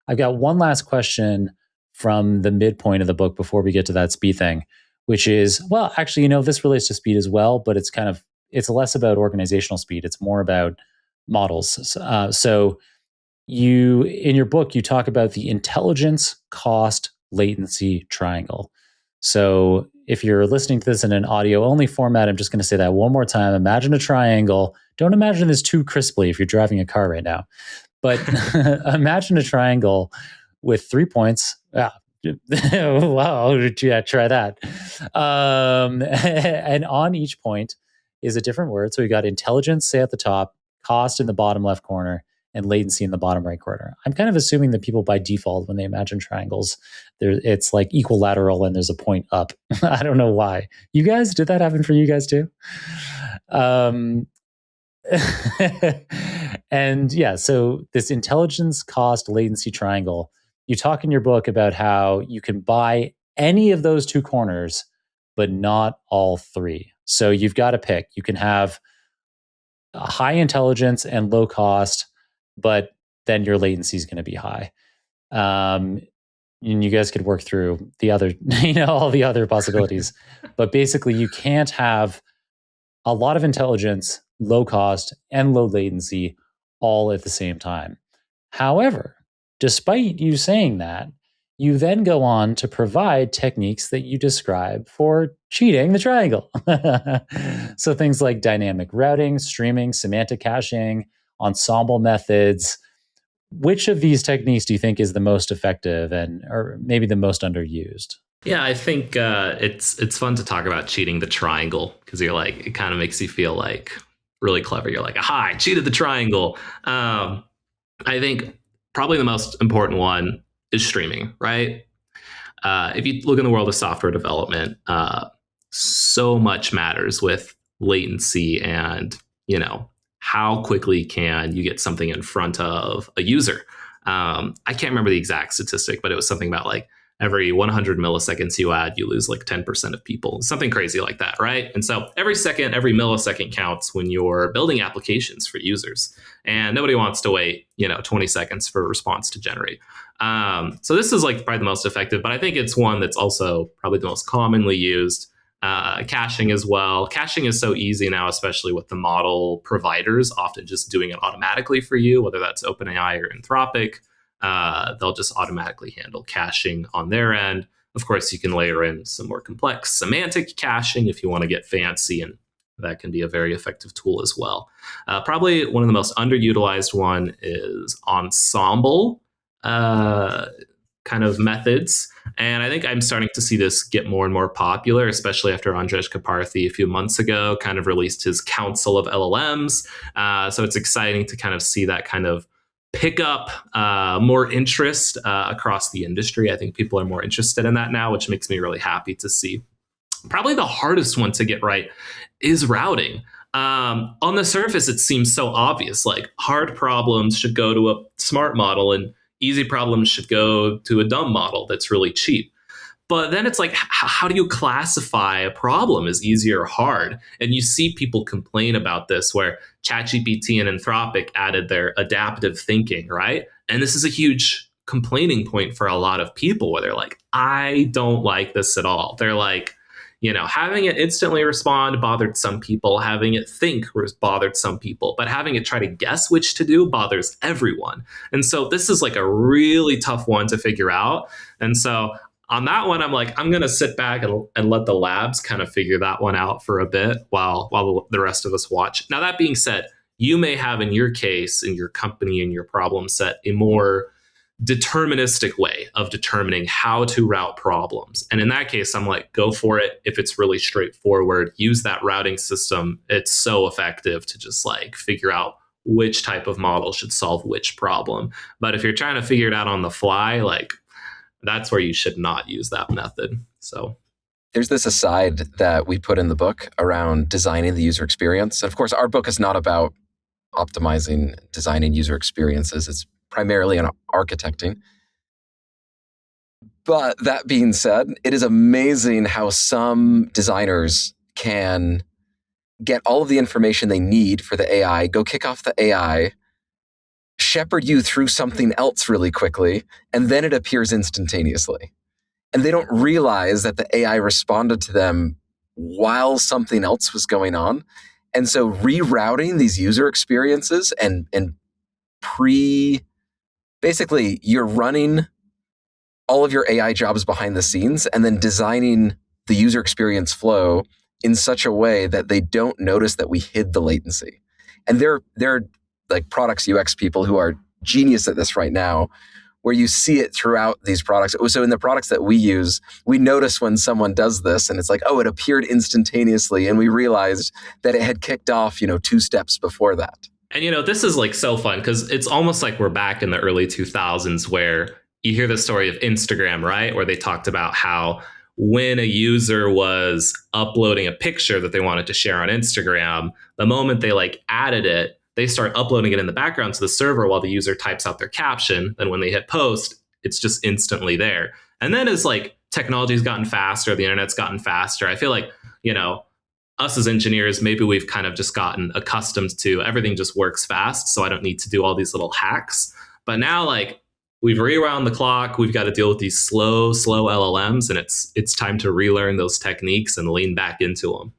I've got one last question from the midpoint of the book before we get to that speed thing, which is, well, actually, this relates to speed as well, but it's less about organizational speed. It's more about models. So you, in your book, you talk about the intelligence, cost, latency triangle. So if you're listening to this in an audio only format, I'm just going to say that one more time. Imagine a triangle. Don't imagine this too crisply if you're driving a car right now, but imagine a triangle with 3 points. Wow, yeah, try that. And on each point is a different word. So we got intelligence, say at the top, cost in the bottom left corner, and latency in the bottom right corner. I'm kind of assuming that people by default, when they imagine triangles, it's like equilateral and there's a point up. I don't know why. You guys, did that happen for you guys too? And yeah, so this intelligence, cost, latency triangle, you talk in your book about how you can buy any of those two corners, but not all three. So you've got to pick. You can have a high intelligence and low cost, but then your latency is going to be high. And you guys could work through the other, all the other possibilities. But basically, you can't have a lot of intelligence, low cost, and low latency all at the same time. However, despite you saying that, you then go on to provide techniques that you describe for cheating the triangle. So things like dynamic routing, streaming, semantic caching, ensemble methods. Which of these techniques do you think is the most effective or maybe the most underused? Yeah, I think it's fun to talk about cheating the triangle because you're like, it kind of makes you feel like really clever. You're like, aha, I cheated the triangle. I think probably the most important one is streaming, right? If you look in the world of software development, so much matters with latency and, how quickly can you get something in front of a user? I can't remember the exact statistic, but it was something about like every 100 milliseconds you add, you lose like 10% of people, something crazy like that, right? And so every millisecond counts when you're building applications for users. And nobody wants to wait, 20 seconds for a response to generate. So this is like probably the most effective, but I think it's one that's also probably the most commonly used. Caching as well. Caching is so easy now, especially with the model providers often just doing it automatically for you, whether that's OpenAI or Anthropic. They'll just automatically handle caching on their end. Of course, you can layer in some more complex semantic caching if you want to get fancy, and that can be a very effective tool as well. Probably one of the most underutilized one is ensemble kind of methods. And I think I'm starting to see this get more and more popular, especially after Andrej Karpathy a few months ago kind of released his Council of LLMs. So it's exciting to kind of see that kind of pick up more interest across the industry. I think people are more interested in that now, which makes me really happy to see. Probably the hardest one to get right is routing. On the surface, it seems so obvious, like hard problems should go to a smart model and easy problems should go to a dumb model that's really cheap. But then it's like, how do you classify a problem as easy or hard? And you see people complain about this where ChatGPT and Anthropic added their adaptive thinking, right? And this is a huge complaining point for a lot of people where they're like, I don't like this at all. They're like, having it instantly respond bothered some people, having it think bothered some people, but having it try to guess which to do bothers everyone. And so this is like a really tough one to figure out. And so on that one, I'm like, I'm going to sit back and let the labs kind of figure that one out for a bit while the rest of us watch. Now, that being said, you may have in your case, in your company, in your problem set, a more deterministic way of determining how to route problems. And in that case, I'm like, go for it. If it's really straightforward, use that routing system. It's so effective to just like figure out which type of model should solve which problem. But if you're trying to figure it out on the fly, like that's where you should not use that method. So there's this aside that we put in the book around designing the user experience. And of course, our book is not about optimizing, designing user experiences. It's primarily on architecting. But that being said, it is amazing how some designers can get all of the information they need for the AI, go kick off the AI, shepherd you through something else really quickly, and then it appears instantaneously. And they don't realize that the AI responded to them while something else was going on. And so rerouting these user experiences and basically you're running all of your AI jobs behind the scenes and then designing the user experience flow in such a way that they don't notice that we hid the latency. And they're like products UX people who are genius at this right now, where you see it throughout these products. So in the products that we use, we notice when someone does this and it's like, oh, it appeared instantaneously. And we realized that it had kicked off, 2 steps before that. And, this is like so fun because it's almost like we're back in the early 2000s where you hear the story of Instagram, right? Where they talked about how when a user was uploading a picture that they wanted to share on Instagram, the moment they added it, they start uploading it in the background to the server while the user types out their caption. Then when they hit post, it's just instantly there. And then as technology's gotten faster, the internet's gotten faster, I feel like, us as engineers, maybe we've kind of just gotten accustomed to everything just works fast. So I don't need to do all these little hacks. But now we've rewound the clock. We've got to deal with these slow LLMs, and it's time to relearn those techniques and lean back into them.